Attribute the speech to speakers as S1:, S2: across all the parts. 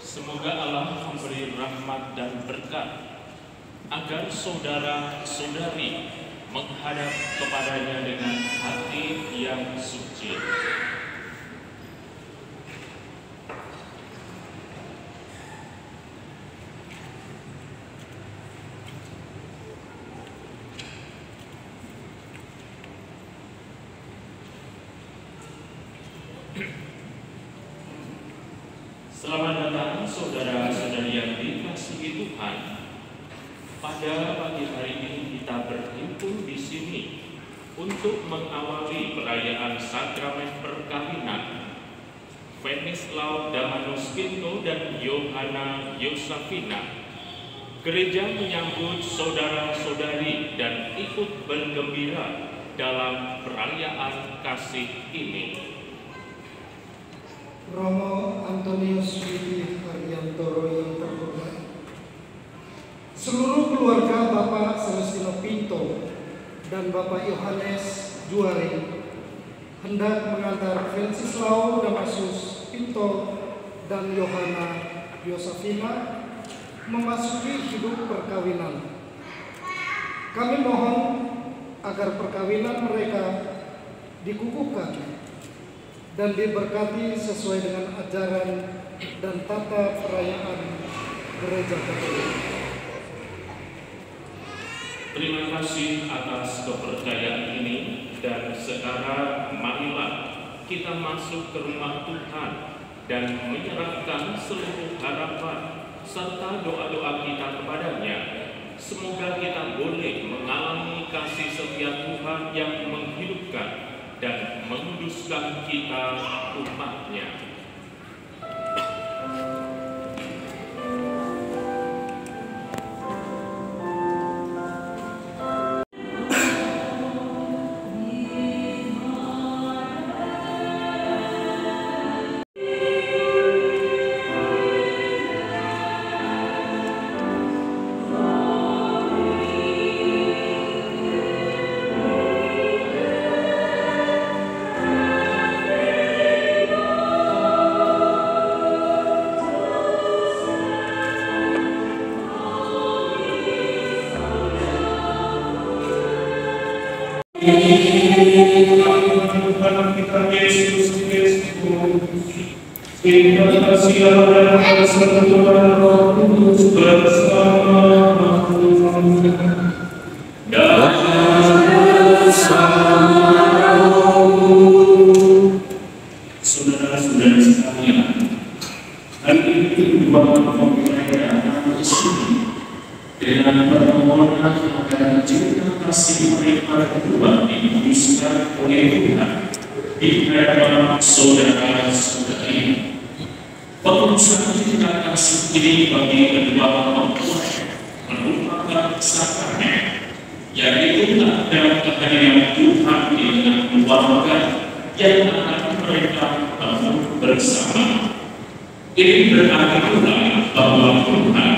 S1: Semoga Allah memberi rahmat dan berkat agar saudara-saudari menghadap kepadanya dengan hati yang suci. Selamat datang saudara-saudari yang dikasihi Tuhan. Pada pagi hari ini kita berhimpun di sini untuk mengawali perayaan sakramen perkawinan Venislau Damanus Quinto dan Yohana Yosafina. Gereja menyambut saudara-saudari dan ikut bergembira dalam perayaan kasih ini.
S2: Romo Antonius Widi Haryanto yang terhormat, seluruh keluarga Bapak Celestino Pinto dan Bapak Yohanes Juari hendak mengantar Venislau Damanus Pinto dan Yohana Yosafina memasuki hidup perkawinan. Kami mohon agar perkawinan mereka dikukuhkan dan diberkati sesuai dengan ajaran dan tata perayaan Gereja Katolik.
S1: Terima kasih atas kepercayaan ini, dan sekarang marilah kita masuk ke rumah Tuhan dan menyerahkan seluruh harapan serta doa-doa kita kepadanya. Semoga kita boleh mengalami kasih setia Tuhan yang menghidupkan dan menguduskan kita umat-Nya.
S3: Tuhan kita Yesus Kristus, sehingga kasih Allah dan persekutuan Roh Kudus bersama-sama dan bersama rohmu. Saudara-saudari sekalian, hari ini perayaan Yesus dengan permohonan agar cinta kasih mereka berdua dihembuskan oleh Tuhan di hadapan saudara-saudari. Pengurusan cinta kasih ini bagi kedua mempelai merupakan sakramen, yaitu tanda kehadiran Tuhan di tengah keluarga yang akan mereka bangun bersama. Ini berarti pula bahwa Tuhan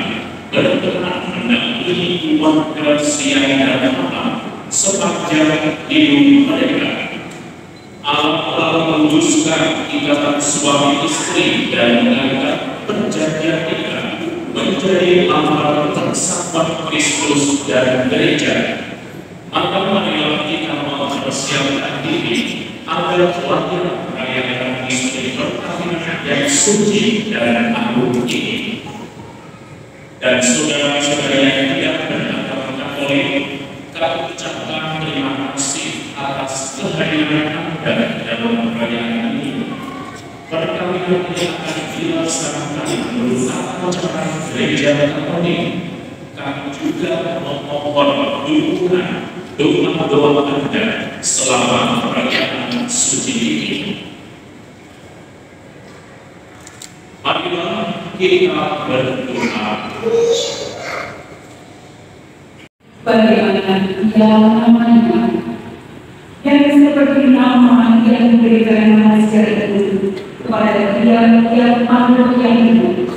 S3: berkenan mendampingi keluarga siang dan malam sepanjang hidup mereka. Allah telah menguduskan ikatan suami istri dan mengangkat perjanjian nikah menjadi lambang persatuan Kristus dan gereja. Maka marilah kita mempersiapkan diri agar keluarga merayakan istri perkawinan yang suci dan agung ini. Dan saudara-saudara yang tidak beragama Katolik, kami ucapkan terima kasih atas kehadiran Anda dalam perayaan ini. Perkawinan ini akan dilaksanakan menurut ajaran Gereja Katolik. Kami juga memohon dukungan doa-doa Anda selama perayaan suci ini. Marilah kita berdoa.
S4: Bagi anak yang namanya, yang seperti nama yang diberikan manusia itu kepada tiap makhluk yang hidup,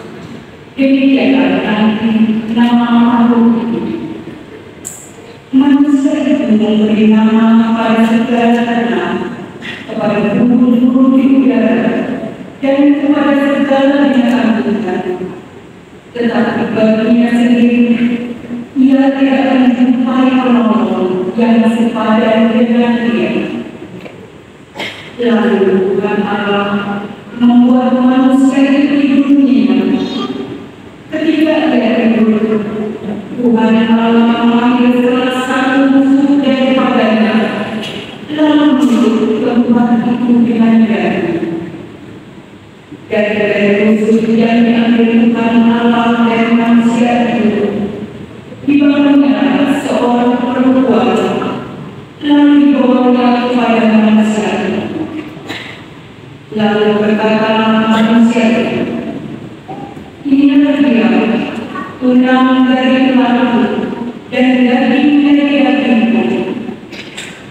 S4: demikianlah nanti nama makhluk itu. Manusia itu memberi nama pada segala ternak, kepada burung-burung di udara, dan kepada segala binatang Tuhan. Tetapi baginya sendiri, ia tidak akan menjumpai penolong yang sepadan dengan dia. Lalu Tuhan Allah membuat manusia itu di dunia. Ketika dia tidur, Tuhan Allah memanggil salah satu musuh daripadanya, lalu menutup tempat itu dengan jari. Dari musuh yang diambil Tuhan Allah dari manusia itu, dibangunnya seorang perempuan, lalu dibawanya kepada manusia itu. Lalu berkatalah manusia itu, inilah dia, tunang dari tuanku dan daging dari dagingku.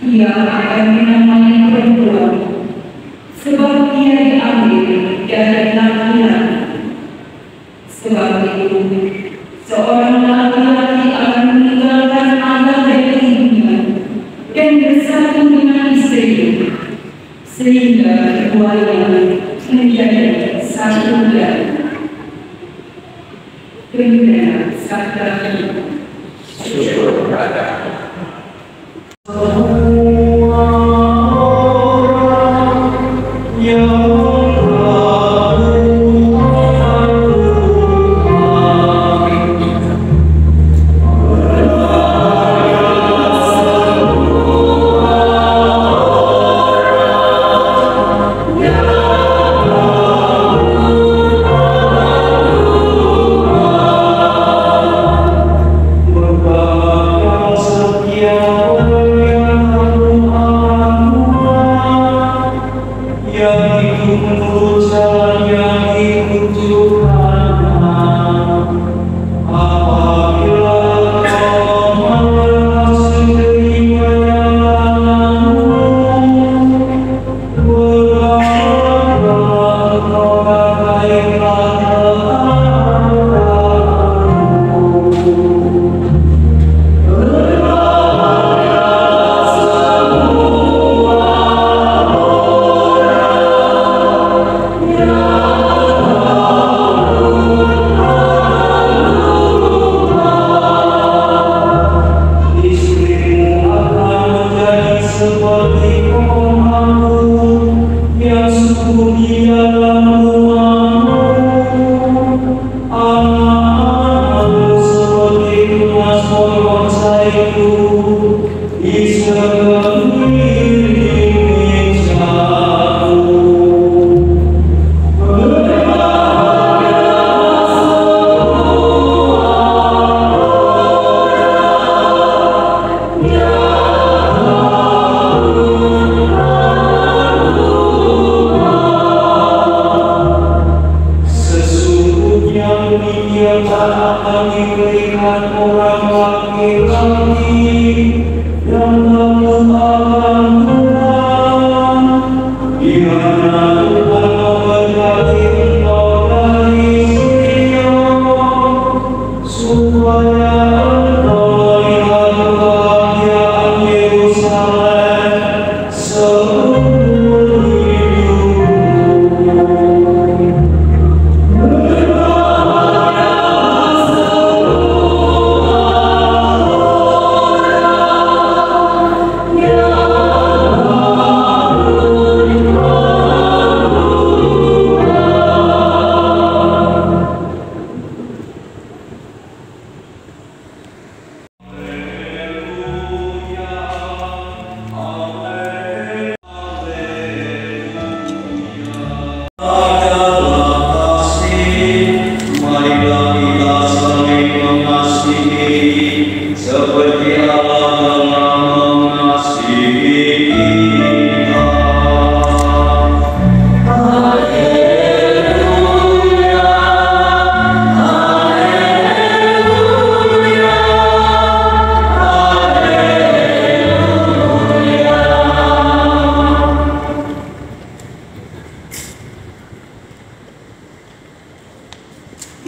S4: Ia akan dinamai perempuan, sebab ia diambil dari laki-laki. Sebab itu, seorang laki-laki akan meninggalkan ayah dan ibunya dan bersatu dengan istrinya, sehingga keduanya menjadi satu darah. Demikian sabda kita.
S3: Syukur kepada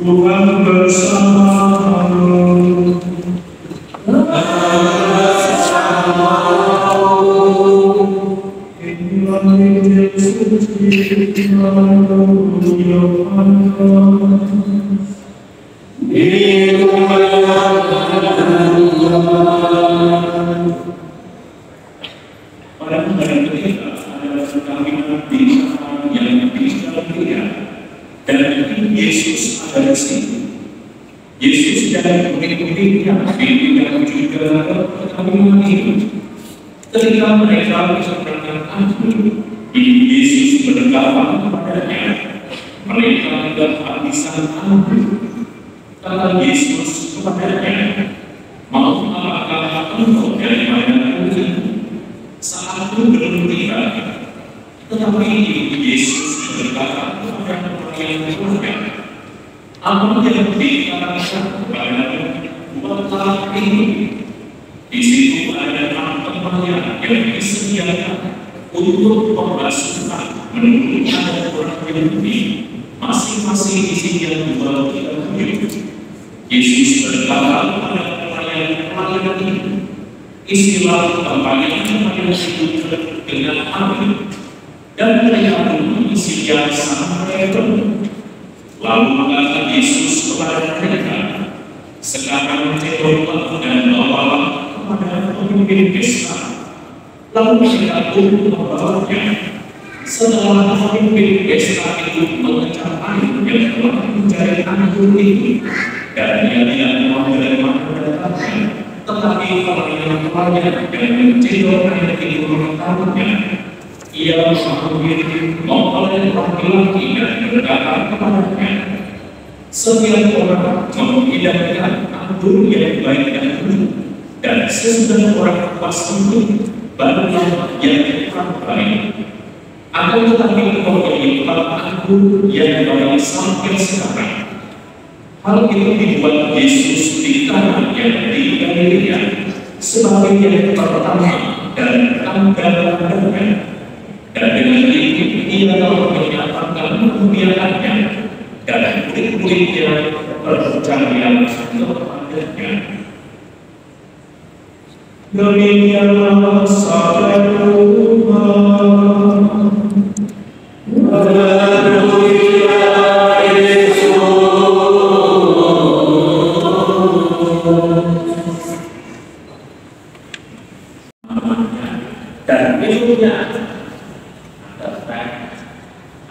S5: Tuhan bersamamu. Inilah Injil suci
S1: Yesus ada di sini. Yesus dan murid-muridnya yang juga ketahuan itu. Ketika mereka berseberangan akhir, Yesus berkata kepadanya, mereka tidak kehabisan air. Kata Yesus kepadanya, mau apakah engkau daripada ini? Saatku belum tiba. Tetapi Yesus berkata kepada orang yang bertanya, apa yang dikatakan kepada buatlah ini. Di situ ada 6 tempat yang disediakan untuk pembasuhan menurut adat orang Yahudi, masing-masing isinya 2 kilo. Yesus berkata kepada pelayan ini, isilah tempatnya itu dengan air, dan mereka pun isinya sampai penuh. Lalu kata Yesus kepada mereka, sekarang cekoklah dan bawalah kepada pemimpin pesta. Lalu mereka pun membawanya. Setelah pemimpin pesta itu mengecap air yang telah mencari anggur itu, dan dia tidak mau dari mana datangnya, tetapi pelayan-pelayan yang mencedok air itu mengetahuinya. Ia memperoleh laki-laki dan berkata kepadanya, setiap orang menghidangkan anggur yang baik dan buruk, dan sesudah orang puas itu baru yang kurang baik. Akan tetapi engkau menyimpan anggur yang baik sampai sekarang. Hal itu dibuat Yesus di tanah yang di Galilea sebagai yang pertama dan tanda-tandanya. Dan dengan itu ia telah menyatakan kemuliaannya, dan murid-muridnya percaya kepadanya. Demikianlah sabda Tuhan. Haleluya, Yesus. Dan minumnya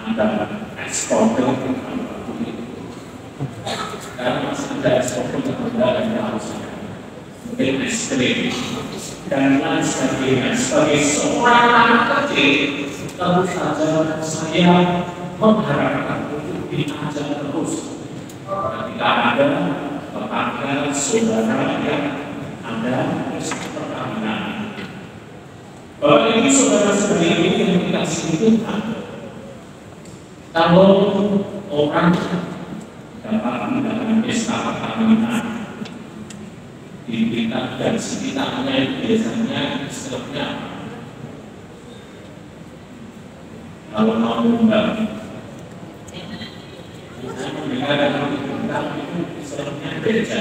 S1: ada eksporter karena masih ada eksporter yang harusnya mungkin ekstrim dan lain sebagainya. Sebagai seorang anak kecil, tentu saja saya mengharapkan untuk diajak terus ketika ada tetangga saudara yang ada perkawinan. Bapak Ibu saudara-saudari yang dikasihi Tuhan, kalau orang dapat mengadakan pesta perkawinan di kita dan sekitarnya biasanya istilahnya kalau mau undang biasanya mereka dalam undang itu istilahnya beca,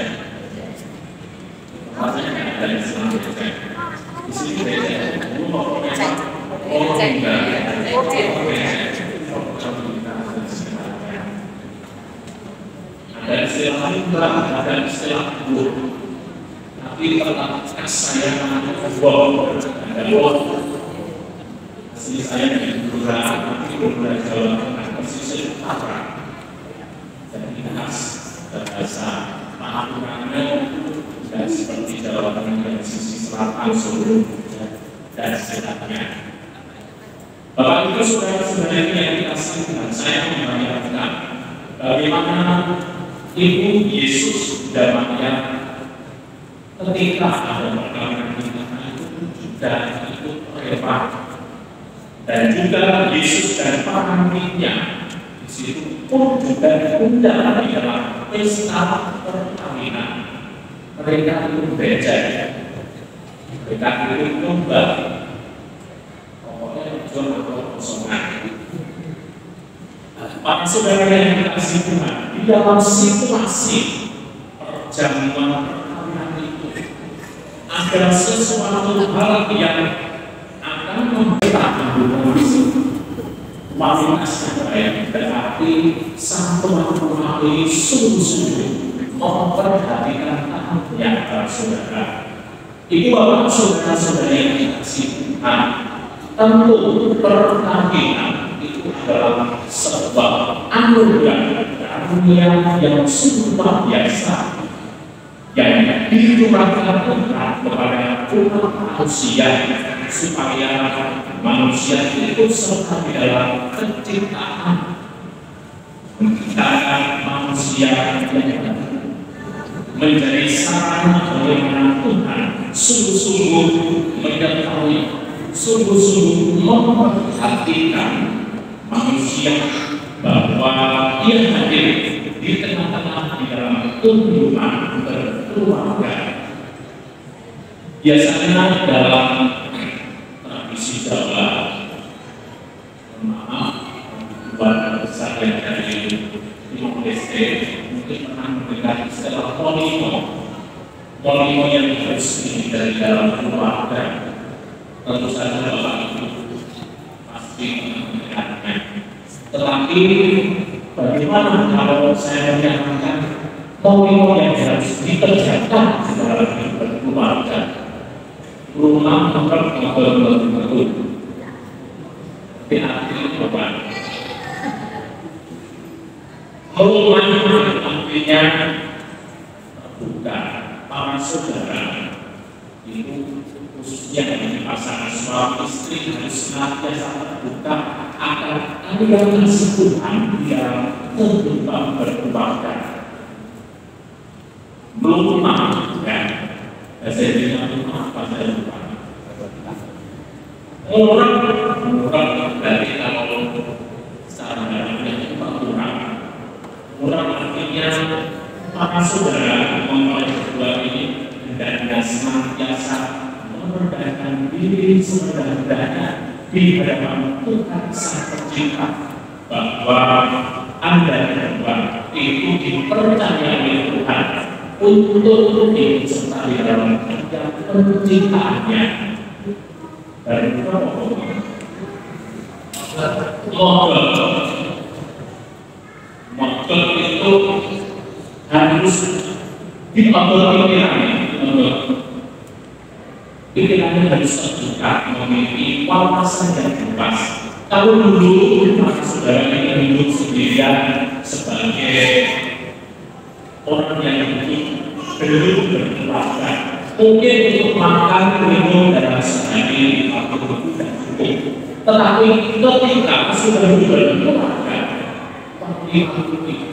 S1: maksudnya ada istilah beca. Di sini beca itu pokoknya ada istilah undang, ada istilah buruk. Tapi kalau saya wow, ada wow. Asli saya di Blora, tapi Blora Jawa Tengah posisi apa? Jadi khas bahasa Madura dan seperti Jawa Tengah dari sisi selatan Solo dan sekitarnya. Bapak Ibu saudara-saudari yang dikasihi Tuhan, saya membayangkan bagaimana Ibu Yesus dan Maria ketika ada perkawinan itu juga ikut terlibat, dan juga Yesus dan para muridnya di situ pun juga diundang di dalam pesta perkawinan. Mereka itu beca, mereka itu domba, pokoknya jual atau kosongan. Para saudara yang dikasihi Tuhan, di dalam situasi perjamuan ada sesuatu hal yang akan membedakan hubungan. kualitas yang baik berarti satu memahami sungguh-sungguh memperhatikan tamu saudara. Ibu bapak saudara-saudari yang dikasihi Tuhan, tentu perhatian itu adalah sebuah anugerah karunia yang sungguh luar biasa yang dicurahkan Tuhan kepada umat manusia supaya manusia itu serta di dalam penciptaan manusia yang menjadi sarana bagaimana Tuhan sungguh-sungguh mengetahui, sungguh-sungguh memperhatikan manusia bahwa ia hadir di tengah-tengah di dalam kehidupan berkeluarga. Biasanya dalam tradisi Jawa, keluarga besar yang dari Timur Leste mungkin pernah mendengar istilah polimo. Polimo yang harus dari dalam keluarga. Tentu saja Bapak Ibu pasti mendengarnya. Tetapi bagaimana kalau saya menyatakan polimo yang harus dikerjakan dalam keluarga? Rumah tempat betul-betul diartikan apa? Rumah artinya terbuka. Para saudara itu khususnya dari pasangan suami istri harus senantiasa terbuka akan aliran kasih Tuhan di dalam kehidupan berkeluarga. Rumah kan? Saya bilang apa saya lupa. Orang berarti kalau secara dalamnya kurang. Orang artinya para saudara memulai berdua ini hendaknya senantiasa merendahkan diri serendah-rendahnya di hadapan Tuhan Sang Pencipta, bahwa Anda berdua itu dipercaya oleh Tuhan untuk ikut serta di dalam kerja penciptaannya. Dan model itu harus pikirannya harus terbuka, memiliki wawasan yang luas. Kalau dulu saudara kita hidup sendirian sebagai orang yang belum berkeluarga, mungkin untuk makan minum dan sehari waktu tidak cukup. Tetapi ketika sudah berkeluarga, waktu itu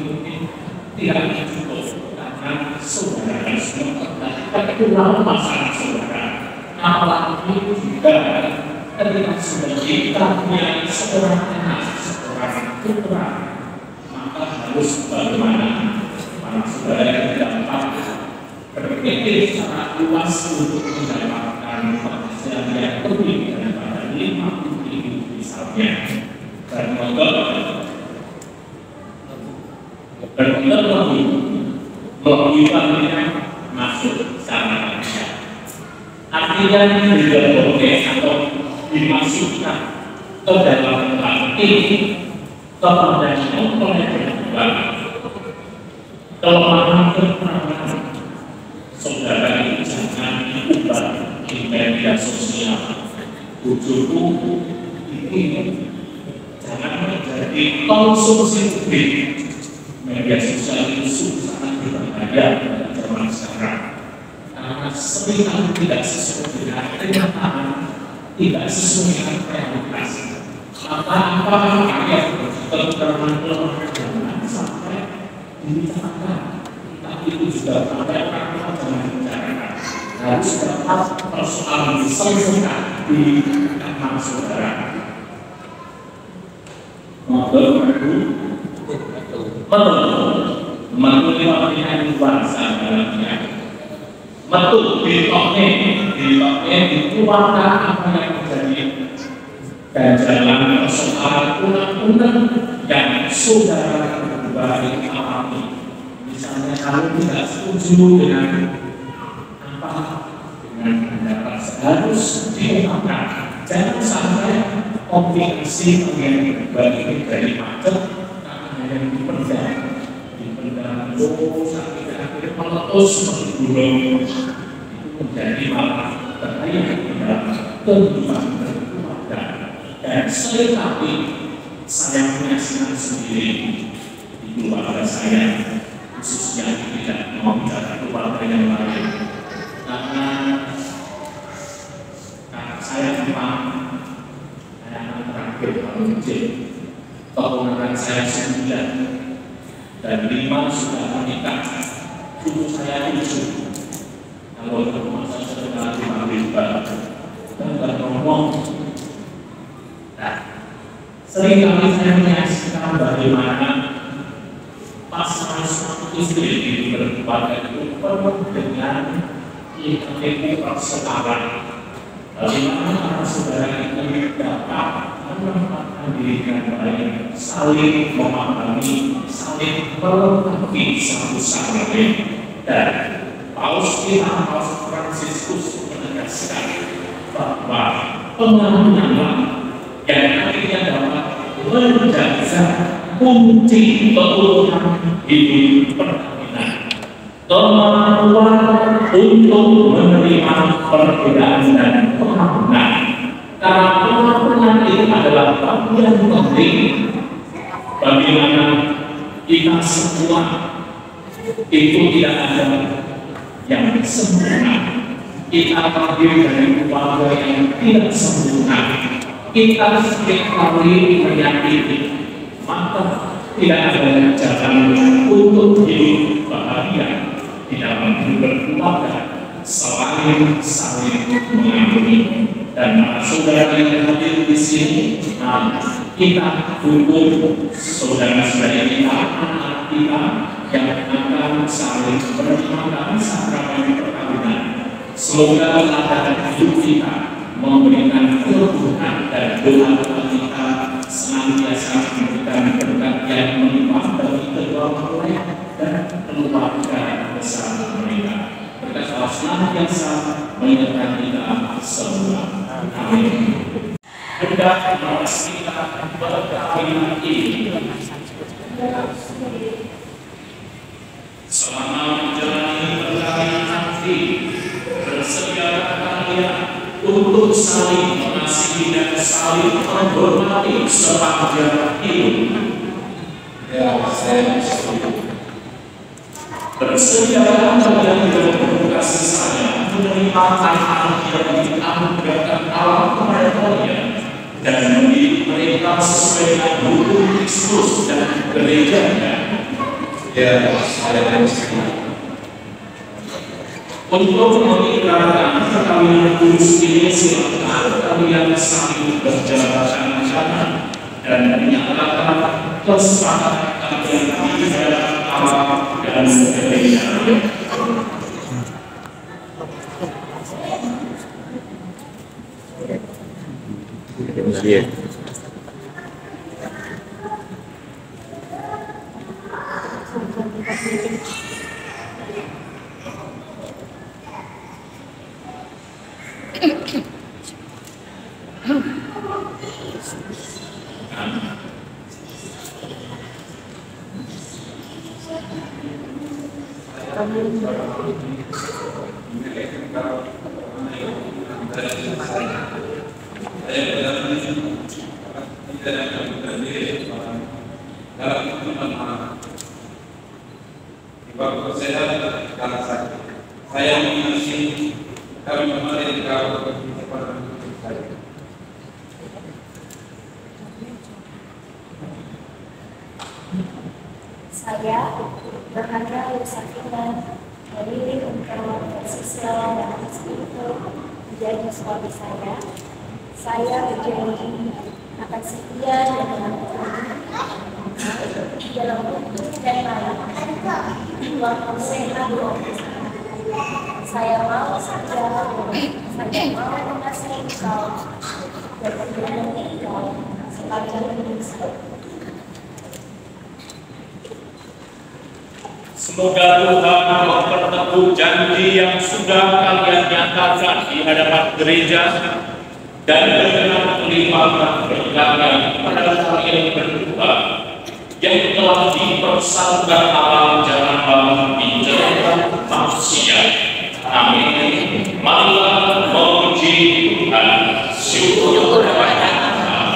S1: mungkin tidak cukup karena saudara harus memperhatikan kekurangan pasangan saudara. Apalagi juga ketika sudah kita punya seorang anak, seorang putra, maka harus bagaimana para saudara yang dapat berpikir secara luas untuk mendapatkan penghasilan yang lebih daripada 50.000 misalnya. Dan lebih masuk secara kerja. Artinya tidak boleh atau dimasukkan ke dalam hati kepada oleh kedua kelemahan kekurangan saudara itu jangan diubah di media sosial. Tujuanku ini jangan menjadi konsumsi publik. Media sosial itu sangat berbahaya pada zaman sekarang. Karena seringkali tidak sesuai dengan kenyataan, tidak sesuai dengan realitas. Maka apa yang kekurangan jangan sampai dibicarakan. Tapi itu juga sampai orang jangan dibicarakan. Harus dapat persoalan diselesaikan di kamar saudara. Menurut bahasa dalamnya metu ditoknya dikeluarkan apa yang terjadi dan jalan persoalan undang-undang yang saudara berdua alami. Misalnya kalau tidak setuju dengan apa dengan pendapat harus diungkapkan, Jangan sampai komplikasi yang bagi dari macet karena yang dipendam sampai akhirnya meletus seperti gunung, itu menjadi malah bahaya dalam kehidupan berkeluarga. Dan seringkali saya menyaksikan sendiri di keluarga saya, khususnya tidak mau bicara keluarga yang lain, karena saya memang anak terakhir paling kecil, keponakan saya 9 dan 5 sudah menikah, cucu saya 7. Kalau ke rumah saya sudah dipanggil dan nggak ngomong. Nah, sering kali saya menyaksikan bagaimana pasangan suami istri di berkeluarga itu penuh dengan ikhtiar persoalan. Bagaimana para saudara itu dapat menempatkan diri dengan baik, saling memahami, saling melengkapi satu sama lain. Dan Paus Fransiskus menegaskan bahwa pengagungan yang akhirnya dapat menjaga kunci keutuhan hidup perkawinan, kemampuan untuk menerima perbedaan dan pengampunan. Karena pengampunan itu adalah bagian penting bagaimana kita semua itu tidak ada yang sempurna. Kita terdiri dari keluarga yang tidak sempurna. Kita seringkali menyakiti, maka tidak ada jalan untuk hidup bahagia di dalam hidup berkeluarga selain saling mengampuni. Dan para saudara yang hadir di sini, kita dukung saudara-saudara kita, anak kita yang akan saling menerima sakramen perkawinan. Semoga ada hidup kita memberikan kebutuhan dan doa kita senantiasa memberikan berkat yang melimpah bagi kedua mempelai dan keluarga besar mereka. Berkat Allah senantiasa menyertai kita semua. Amin. Hendak meresmikan perkawinan ini selama menjalani perkawinan nanti, bersedia kalian untuk saling mengasihi dan saling menghormati sepanjang hidup.
S3: Ya, saya setuju.
S1: Bersedia kalian dengan kasih sayang menerima anak-anak yang dianugerahkan Allah kepada kalian dan mendidik mereka sesuai dengan hukum Kristus dan gerejanya.
S3: Ya, saya setuju.
S1: Untuk mengikrarkan perkawinan kudus ini, silakan kalian saling berjalan tangan dan menyatakan kesepakatan kalian di dalam Allah dan gereja.
S3: Iya. Saya mengasihi kami memelihara kepada saya.
S6: Saya berharga Yusafinan memilih untuk bersosial dan spiritual menjadi suami saya. Saya berjanji akan setia dan menanggung dalam hukum dan baik waktu sehat. Saya mau setia, saya mau mengasihi engkau dan melindungi engkau sepanjang hidup saya.
S1: Semoga Tuhan memperteguh janji yang sudah kalian nyatakan di hadapan gereja dan dengan melimpahkan berkatnya pada kalian berdua yang telah dipersatukan alam jangan di jalan manusia. Amin. Marilah memuji Tuhan. Syukur kepada Allah.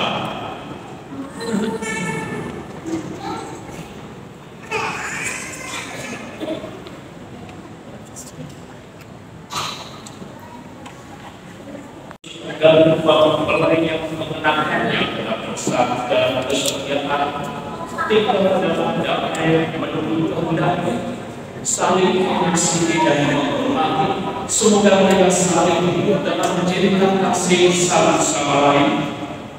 S1: Dan mempelai yang mengenangkannya dalam bersama dan kesetiaan tinggal dalam damai menunggu kehendaknya, saling mengasihi dan menghormati. Semoga mereka saling hidup dalam menjadikan kasih satu sama lain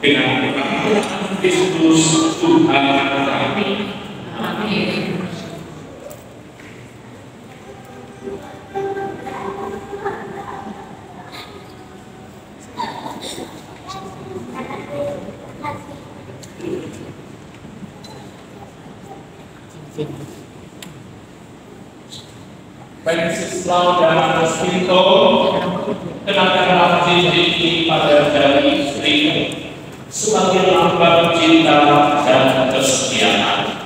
S1: dengan Tuhan Kristus Tuhan kami. Amin. Wenceslau dan Pinto kenakanlah cincin pada jari istrimu sebagai lambang cinta dan kesetiaan.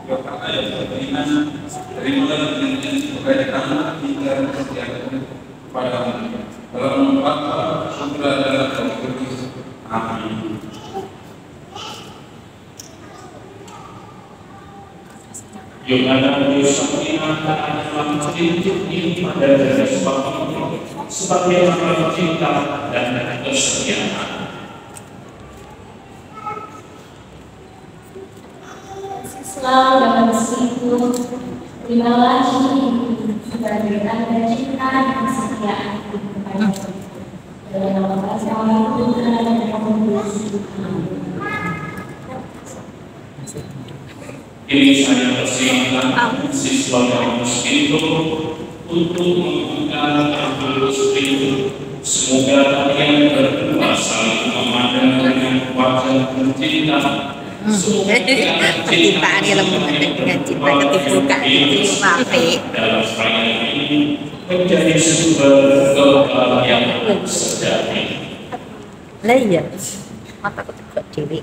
S3: Karena yang beriman terimalah dengan sebagai anak hingga kesetiaan pada dalam membuat surga dalam Kristus. Amin.
S1: Yohana Yosefina adalah cincin ini pada jari suaminya sebagai lambang cinta dan kesetiaan.
S6: Selalu dalam meskipun terimalah cincin sebagai tanda cinta dan kesetiaan kepada dalam nama Bapa Tuhan dan Yesus.
S1: Ini saya persilakan siswa yang itu untuk membuka Al-Qur'an itu. Semoga kalian berdua saling memandang dengan wajah pencinta.
S7: Cinta dia lembut dengan cinta ketipukan itu mati.
S1: Dalam perayaan ini menjadi sumber kebahagiaan sejati.
S7: Lah iya, mataku tegak dewi.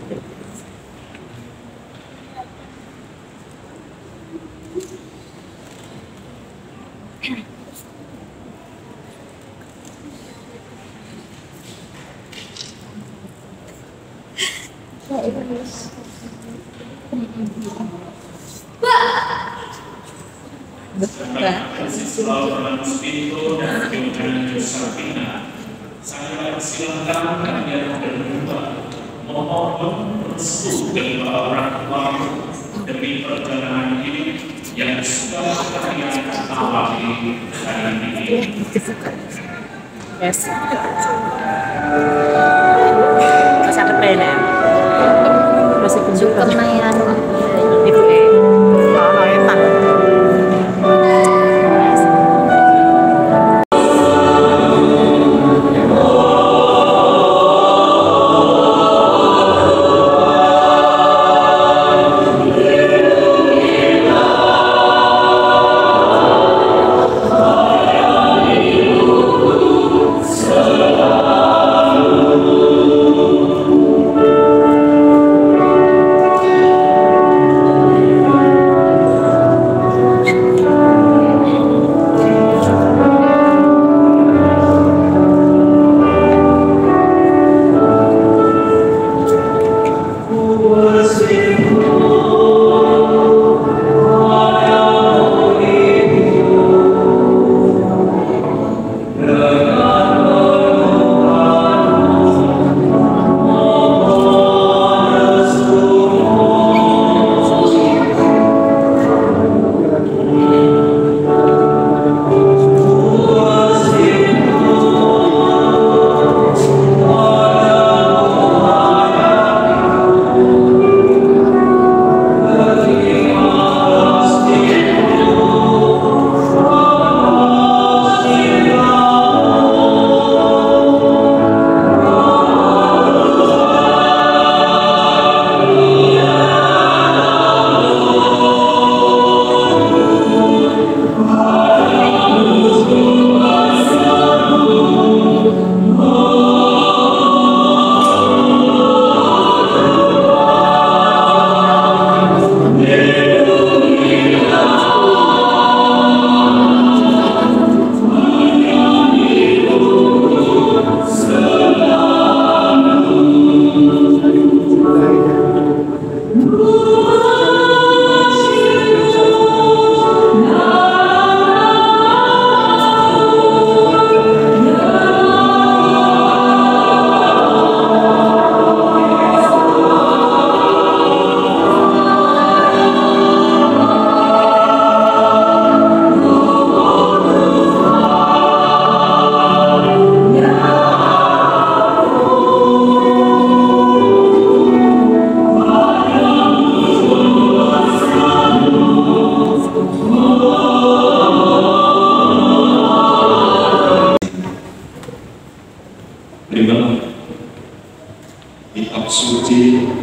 S1: Siswa Pinto dan Yohana Yosefina, saya silakan kalian berdua memohon restu kedua orang tua demi perjalanan hidup yang sudah kalian alami hari ini.
S7: Yes. Masih ada pena. Masih
S6: Syukur Mayan.
S7: Ibu Etan.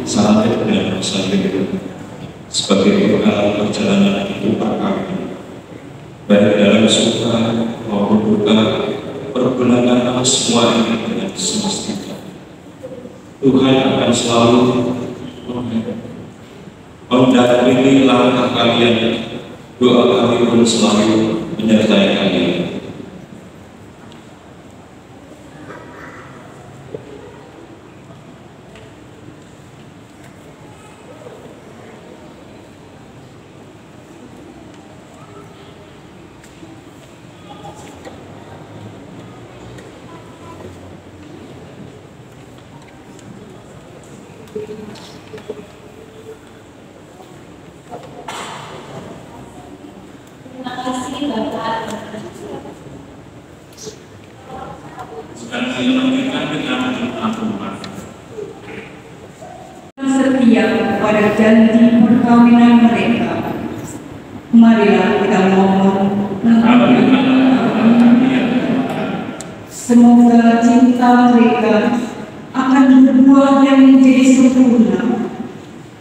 S3: sampai dengan masa hidup sebagai bekal perjalanan hidup kami, baik dalam suka maupun duka. Pergunakan semua ini dengan semestinya. Tuhan akan selalu mendampingi langkah kalian. Doa kami pun selalu menyertai kalian.
S6: Terima kasih Bapak.
S1: Sekarang saya lanjutkan dengan doa.
S4: Setia pada janji perkawinan mereka. Marilah kita mohon. Semoga cinta mereka akan berbuah dan menjadi sempurna.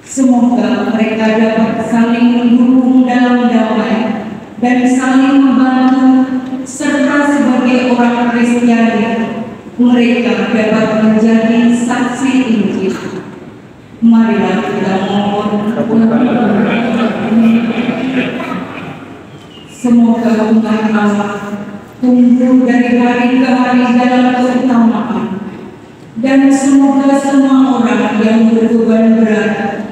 S4: Semoga mereka dapat saling mendukung dalam damai dan saling membantu, serta sebagai orang Kristiani mereka dapat menjadi saksi Injil. Marilah kita mohon. Semoga Tuhan Allah tumbuh dari hari ke hari dalam keutamaan, dan semoga semua orang yang berbeban berat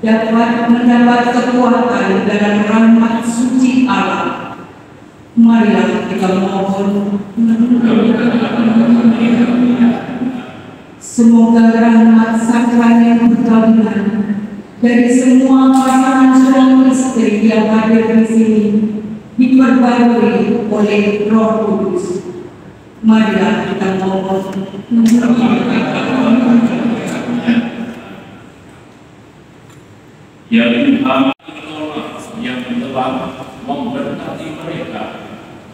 S4: dapat mendapat kekuatan dalam rahmat suci Allah. Marilah kita mohon. Semoga rahmat sakramen perkawinan dari semua pasangan suami istri yang hadir di sini diperbarui oleh Roh Kudus. Marilah kita mohon.
S1: Ya Tuhan, yang telah memberkati mereka,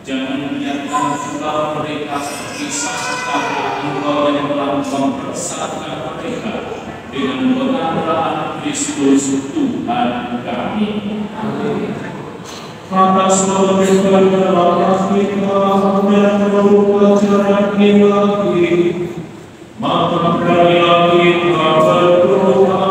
S1: jangan biarkan juga mereka terpisah karena Engkau yang telah mempersatukan mereka dengan pengampunan Kristus Tuhan kami. Atas nama Tuhan Allah kita dan membuka jalan lagi, maka marilah kita berdoa.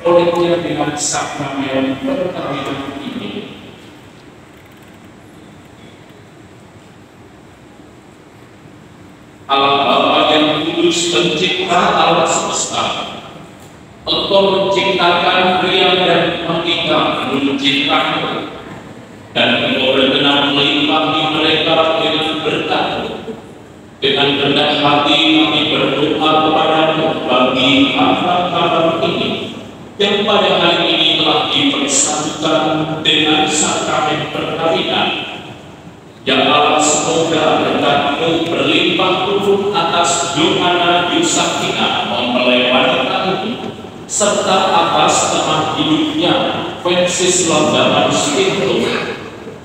S1: Olehnya dengan sakramen perkawinan ini, Allah Bapa yang kudus, pencipta alam semesta, Engkau menciptakan pria dan wanita menurut ciptaanmu, dan Engkau berkenan melimpahi mereka dengan berkat. Dengan rendah hati kami berdoa kepadamu bagi anak-anak ini yang pada hari ini telah dipersatukan dengan sakramen perkawinan. Ya Allah, semoga berkat-Mu berlimpah turun atas Yohana Yusakina mempelai wanita ini, serta atas teman hidupnya Francis Londaman Stinto.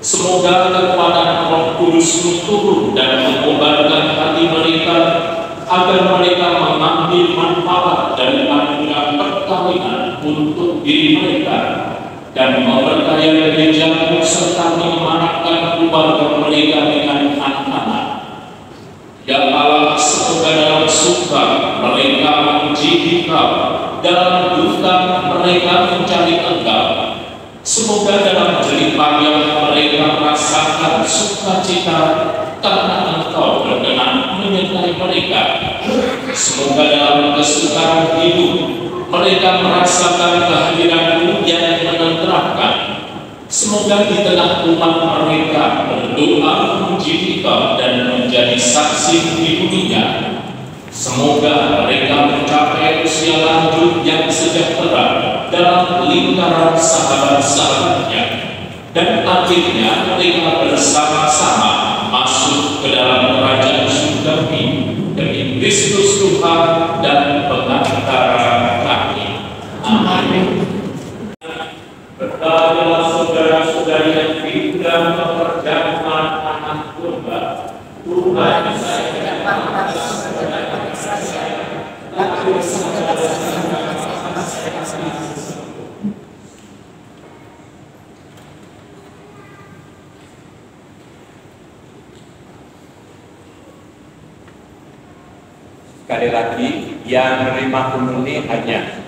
S1: Semoga kekuatan Roh Kudus turun dan mengobarkan hati mereka, agar mereka mengambil manfaat dari anugerah perkawinan untuk diri mereka, dan memperkaya gereja serta menyemarakkan keluarga mereka dengan anak-anak. Ya Allah, semoga dalam suka mereka memuji Engkau, dalam duka mereka mencari Engkau. Semoga dalam jerih payah mereka merasakan sukacita karena Engkau berkenan menyertai mereka. Semoga dalam kesukaran hidup mereka merasakan kehadiran-Mu yang menenteramkan. Semoga di tengah umat mereka berdoa memuji Engkau dan menjadi saksi di dunia. Semoga mereka mencapai usia lanjut yang sejahtera dalam lingkaran sahabat-sahabatnya, dan akhirnya mereka bersama-sama masuk ke dalam kerajaan surgawi demi Kristus Tuhan dan pengantara kami. Amin. Berbahagialah saudara-saudari yang tidak memperjamukan anak domba. Tuhan saya
S8: sekali lagi, yang menerima komuni hanya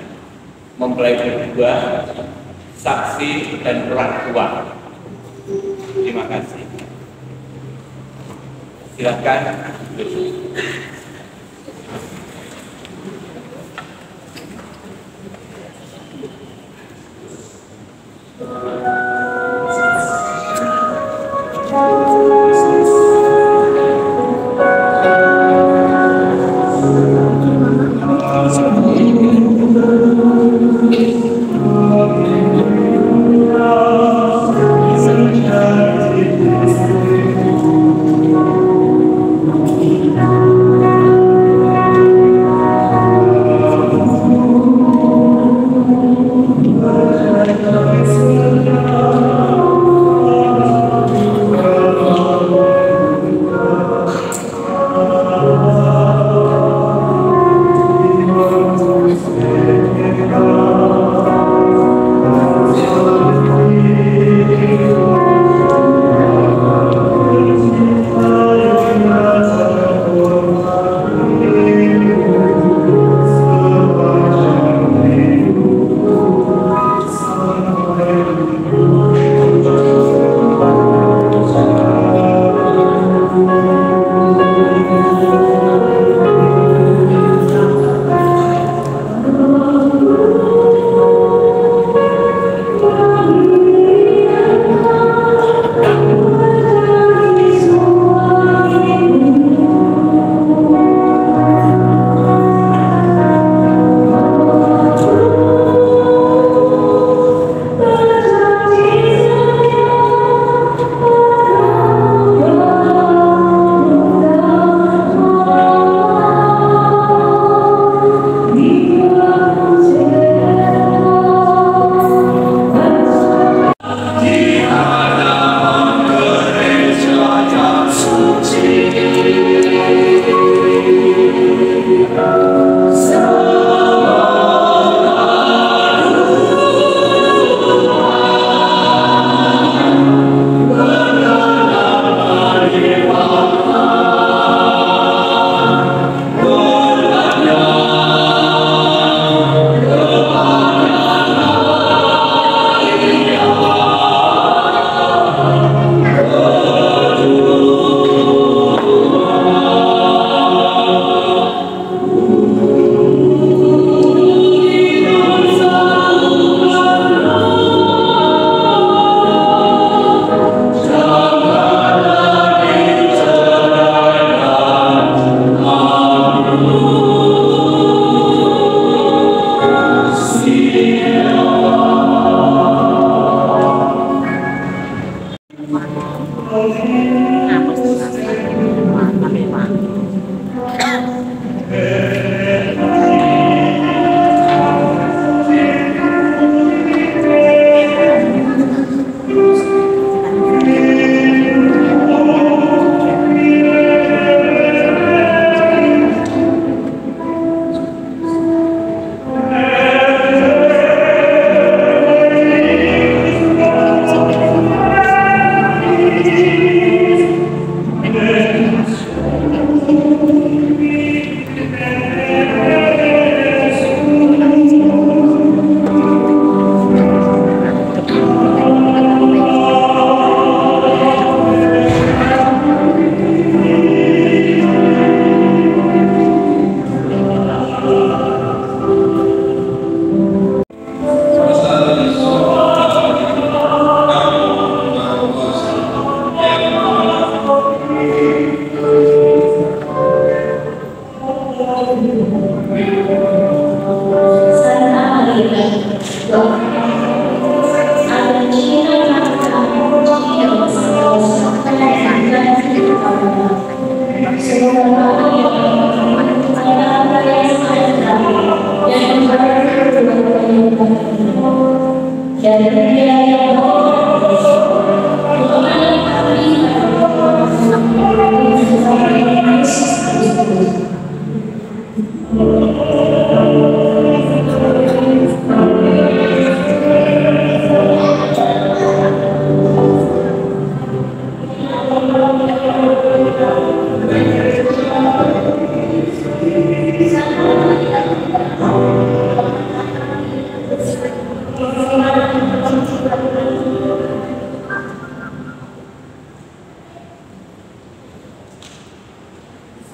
S8: mempelai berdua, saksi dan orang tua. Terima kasih. Silakan.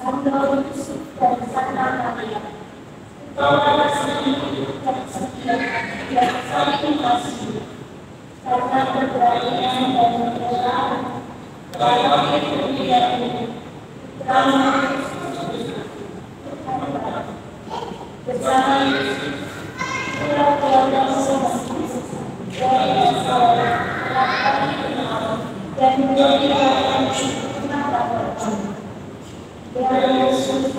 S6: Sando Yusuf dan Santa Maria. Engkaulah sendiri yang setia, yang saling kasih, karena keberanian dan kebelaan, melayani dunia ini, bersama Yesus, keluarga dan saudara, dan menjadikan mata ya Yesus,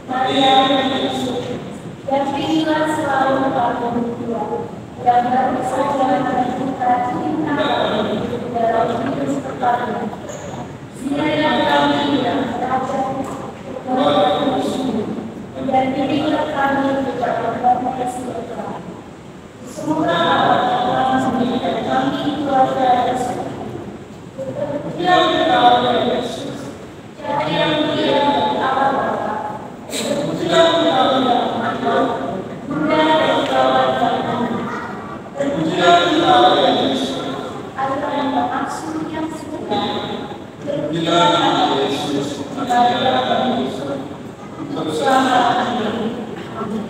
S6: Maria dan Yesus, dampingilah selalu kami berdua, yang baru saja kita cinta dalam hidup pertama. Silakan kami yang terajak kepada Yesus, dan pilihlah kami di dalam damai sejahtera. Semoga Allah memberikan kami keluarga Yesus. Terpujilah Engkau ya Yesus, Jati yang mulia dari Allah Bapa. Terpujilah Engkau ya Anak, Bunda dan Kawan Kawan. Terpujilah Engkau ya Yesus, adalah maksud yang sebenarnya. Terpujilah Engkau Yesus, Maria dan Yesus, untuk selama-lamanya. Amin.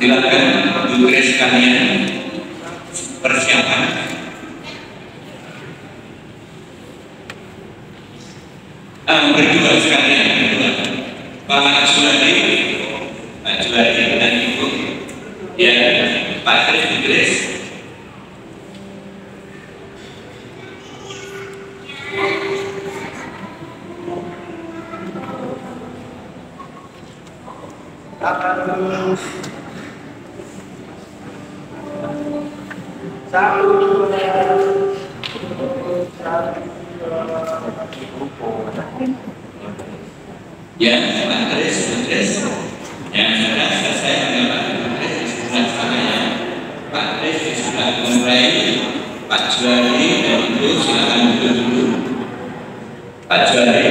S3: Silakan Bukres sekalian persiapan. Berdua sekalian, berdua. Pak Juwadi dan Ibu, ya Pak Bukres. Ya, Pak Kris, yang sudah selesai adalah Pak Kris di sebelah sana ya. Pak Kris di sebelah mulai, Pak Juwadi dan Ibu silakan duduk dulu. Pak Juwari.